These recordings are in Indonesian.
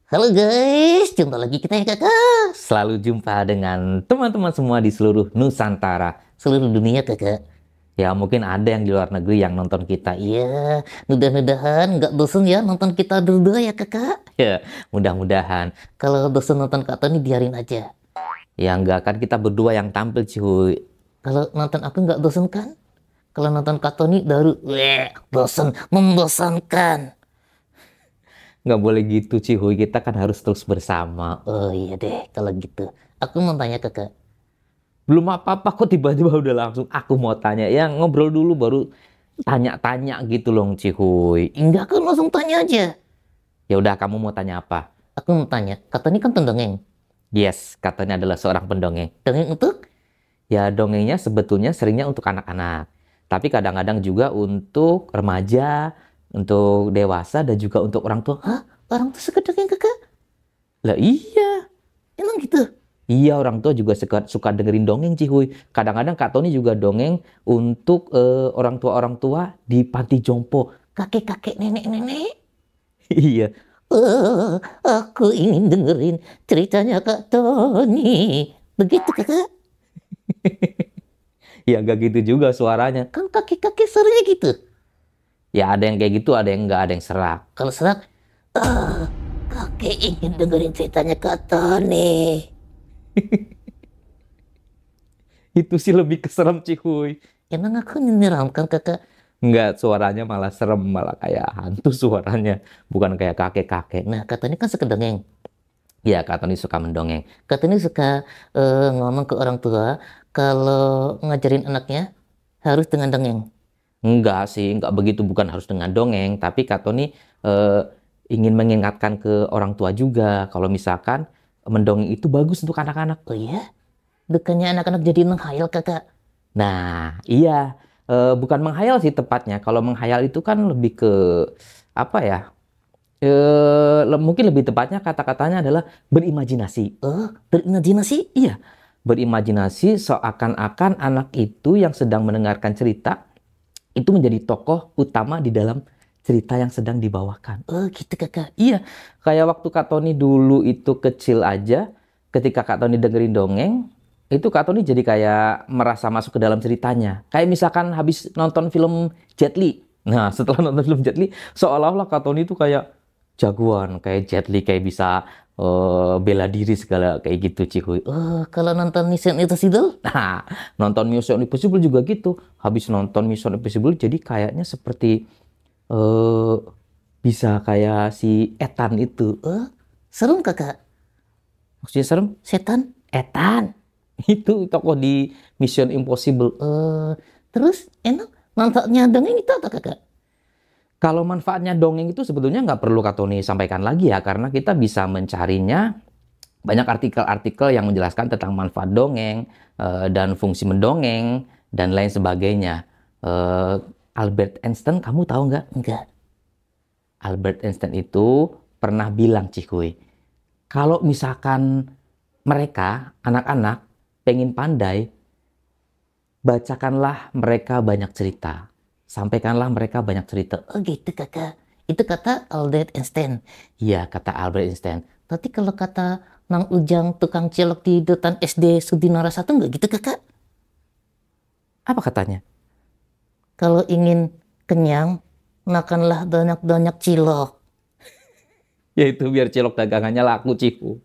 Halo guys, jumpa lagi kita ya kakak. Selalu jumpa dengan teman-teman semua di seluruh Nusantara, seluruh dunia kakak. Ya mungkin ada yang di luar negeri yang nonton kita. Iya, mudah-mudahan nggak bosan ya nonton kita berdua ya kakak. Ya, mudah-mudahan. Kalau bosan nonton Kak Tony biarin aja. Ya nggak kan kita berdua yang tampil cuy. Kalau nonton aku nggak bosan kan? Kalau nonton Kak Tony baru, bosan, membosankan. Nggak boleh gitu Cihuy, kita kan harus terus bersama. Oh iya deh kalau gitu. Aku mau tanya kakak. Belum apa-apa kok tiba-tiba udah langsung aku mau tanya. Ya ngobrol dulu baru tanya-tanya gitu loh Cihuy. Enggak kan langsung tanya aja. Ya udah kamu mau tanya apa? Aku mau tanya, Kak Tony kan pendongeng. Yes, katanya adalah seorang pendongeng. Dongeng untuk? Ya dongengnya sebetulnya seringnya untuk anak-anak. Tapi kadang-kadang juga untuk remaja, untuk dewasa, dan juga untuk orang tua. Hah? Orang tua suka dongeng kakak? Lah iya. Emang gitu? Iya, orang tua juga suka dengerin dongeng Cihuy. Kadang-kadang Kak Tony juga dongeng untuk orang tua di panti jompo. Kakek-kakek, nenek-nenek. Iya. Aku ingin dengerin ceritanya Kak Tony. Begitu kakak? Ya nggak gitu juga suaranya. Kan kakek-kakek suaranya gitu. Ya ada yang kayak gitu, ada yang nggak, ada yang serak. Kalau serak, kakek ingin dengerin ceritanya Kak Tony. Itu sih lebih keserem Cihuy. Emang aku menyeramkan kakak? Nggak, suaranya malah serem, malah kayak hantu suaranya. Bukan kayak kakek-kakek. Nah, Kak Tony kan suka dongeng. Ya, Kak Tony suka mendongeng. Kak Tony suka ngomong ke orang tua kalau ngajarin anaknya harus dengan dongeng. Enggak sih, enggak begitu, bukan harus dengan dongeng. Tapi Kak Tony eh, ingin mengingatkan ke orang tua juga kalau misalkan mendongeng itu bagus untuk anak-anak. Oh iya? Bukannya anak-anak jadi menghayal kakak? Nah, iya. Bukan menghayal sih tepatnya. Kalau menghayal itu kan lebih ke apa ya? Mungkin lebih tepatnya kata-katanya adalah berimajinasi. Oh, berimajinasi? Iya, berimajinasi seakan-akan anak itu yang sedang mendengarkan cerita itu menjadi tokoh utama di dalam cerita yang sedang dibawakan. Oh gitu kakak. Iya, kayak waktu Kak Tony dulu itu kecil aja, ketika Kak Tony dengerin dongeng, itu Kak Tony jadi kayak merasa masuk ke dalam ceritanya. Kayak misalkan habis nonton film Jet Li. Nah, setelah nonton film Jet Li, seolah-olah Kak Tony itu kayak jagoan, kayak Jet Li, kayak bisa bela diri segala kayak gitu Cihuy. Oh, kalau nonton Mission Impossible? Nah, nonton Mission Impossible juga gitu. Habis nonton Mission Impossible jadi kayaknya seperti eh bisa kayak si Ethan itu. Serem kakak? Maksudnya serem? Setan? Ethan. Itu tokoh di Mission Impossible. Terus enak manfaatnya dongeng itu apa kakak? Kalau manfaatnya dongeng itu sebetulnya nggak perlu Kak Tony sampaikan lagi ya, karena kita bisa mencarinya banyak artikel-artikel yang menjelaskan tentang manfaat dongeng dan fungsi mendongeng dan lain sebagainya. Albert Einstein, kamu tahu nggak? Enggak. Albert Einstein itu pernah bilang, Cikuy, kalau misalkan mereka, anak-anak, pengen pandai, bacakanlah mereka banyak cerita. Sampaikanlah mereka banyak cerita. Oh gitu kakak. Itu kata Albert Einstein. Iya, kata Albert Einstein. Tapi kalau kata Mang Ujang tukang cilok di Dutan SD Sudinara 1 nggak gitu kakak? Apa katanya? Kalau ingin kenyang, makanlah banyak-banyak cilok. Ya itu biar cilok dagangannya laku, Cipu.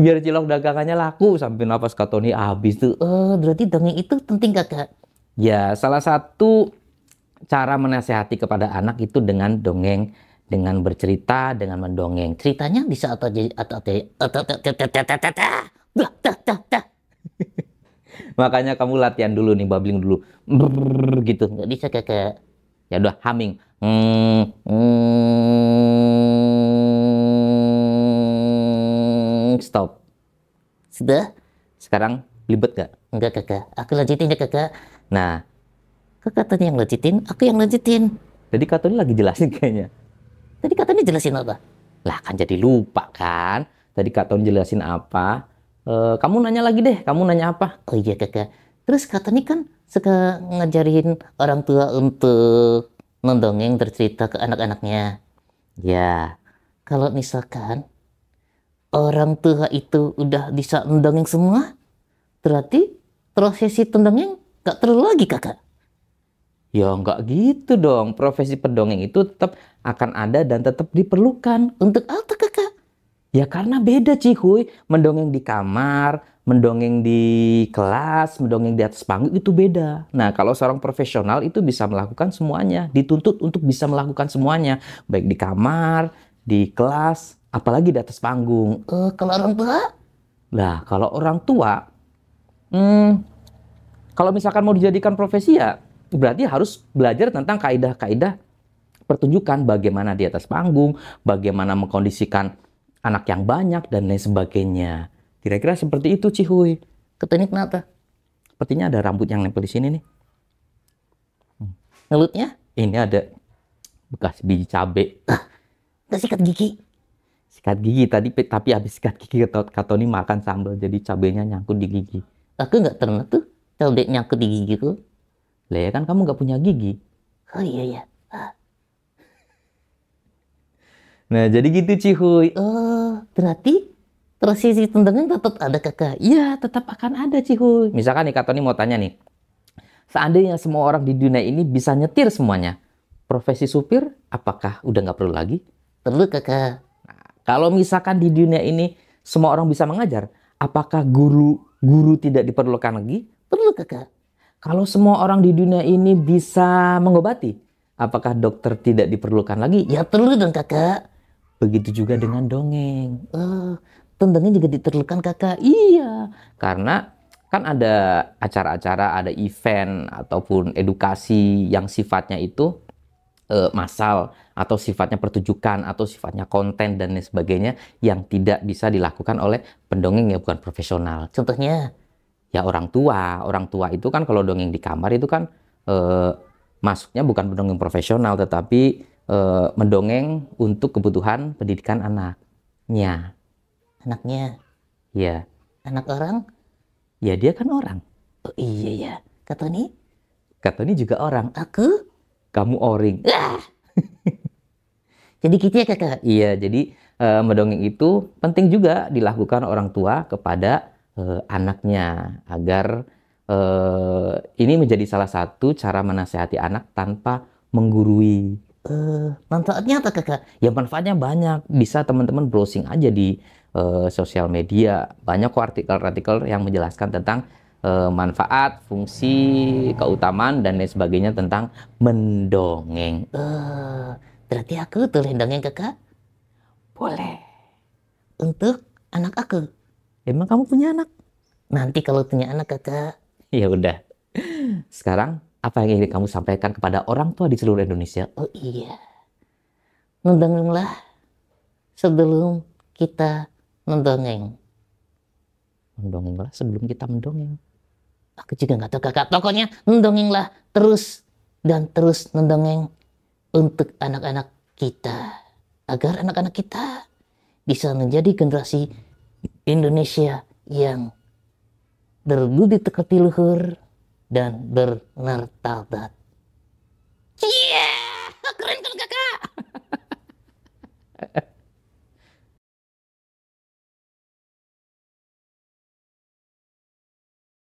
Biar cilok dagangannya laku sampai napas Kak Tony habis tuh. Oh, berarti dongeng itu penting kakak? Ya, salah satu cara menasehati kepada anak itu dengan dongeng, dengan bercerita, dengan mendongeng. Ceritanya bisa makanya kamu latihan dulu nih, babbling dulu. Brrr, gitu. Nggak bisa kakak. Ya udah, humming. Stop. Sudah? Sekarang libet gak? Enggak kakak. Aku lanjutin ya kakak. Nah, kakak tadi yang lanjutin, aku yang lanjutin. Jadi Kak Tony lagi jelasin kayaknya. Tadi Kak Tony jelasin apa? Lah kan jadi lupa kan. Tadi Kak Tony jelasin apa? Kamu nanya lagi deh, kamu nanya apa? Oh iya kakak. Terus Kak Tony kan suka ngajarin orang tua untuk mendongeng bercerita ke anak-anaknya. Ya, kalau misalkan orang tua itu udah bisa mendongeng semua, berarti prosesi pendongeng gak perlu lagi kakak. Ya nggak gitu dong. Profesi pendongeng itu tetap akan ada dan tetap diperlukan. Untuk apa kakak? Ya karena beda Cihuy, mendongeng di kamar, mendongeng di kelas, mendongeng di atas panggung itu beda. Nah kalau seorang profesional itu bisa melakukan semuanya, dituntut untuk bisa melakukan semuanya, baik di kamar, di kelas, apalagi di atas panggung. Kalau orang tua? Nah kalau orang tua, hmm, kalau misalkan mau dijadikan profesi ya berarti harus belajar tentang kaidah-kaidah pertunjukan, bagaimana di atas panggung, bagaimana mengkondisikan anak yang banyak, dan lain sebagainya. Kira-kira seperti itu, Cihuy. Katanya kenapa? Sepertinya ada rambut yang nempel di sini nih. Ngelutnya? Ini ada bekas biji cabe. Gak sikat gigi? Sikat gigi tadi, tapi habis sikat gigi Katoni makan sambal, jadi cabenya nyangkut di gigi. Aku gak pernah tuh cabai nyangkut di gigiku. Lah ya kan kamu nggak punya gigi. Oh iya ya. Nah, jadi gitu, Cihuy. Berarti prosesi pendongeng tetap ada kakak. Iya, tetap akan ada, Cihuy. Misalkan nih, Katoni mau tanya nih. Seandainya semua orang di dunia ini bisa nyetir semuanya, profesi supir apakah udah nggak perlu lagi? Perlu kakak. Kalau misalkan di dunia ini semua orang bisa mengajar, apakah guru tidak diperlukan lagi? Perlu kakak. Kalau semua orang di dunia ini bisa mengobati, apakah dokter tidak diperlukan lagi? Ya perlu dong kakak. Begitu juga dengan dongeng. Pendongeng juga diperlukan kakak. Iya, karena kan ada acara-acara, ada event ataupun edukasi yang sifatnya itu massal atau sifatnya pertunjukan atau sifatnya konten dan lain sebagainya yang tidak bisa dilakukan oleh pendongeng yang bukan profesional. Contohnya? Ya orang tua itu kan kalau dongeng di kamar itu kan masuknya bukan pendongeng profesional tetapi mendongeng untuk kebutuhan pendidikan anaknya. Anaknya? Ya. Anak orang? Ya dia kan orang. Oh iya ya. Katoni? Katoni juga orang. Aku? Kamu oring. Jadi gitu ya kakak? Iya, jadi mendongeng itu penting juga dilakukan orang tua kepada anaknya agar ini menjadi salah satu cara menasihati anak tanpa menggurui. Manfaatnya apa kakak? Ya manfaatnya banyak. Bisa teman-teman browsing aja di sosial media. Banyak kok artikel-artikel yang menjelaskan tentang manfaat, fungsi, keutamaan, dan lain sebagainya tentang mendongeng. Berarti aku tulis dongeng kakak? Boleh. Untuk anak aku? Emang kamu punya anak? Nanti kalau punya anak kakak. Ya udah. Sekarang apa yang ingin kamu sampaikan kepada orang tua di seluruh Indonesia? Oh iya. Mendongenglah sebelum kita mendongeng. Mendongenglah sebelum kita mendongeng. Aku juga nggak tahu kakak. Pokoknya mendongenglah terus dan terus mendongeng untuk anak-anak kita. Agar anak-anak kita bisa menjadi generasi Indonesia yang berbudi pekerti luhur dan bermartabat. Iya, keren kan kakak?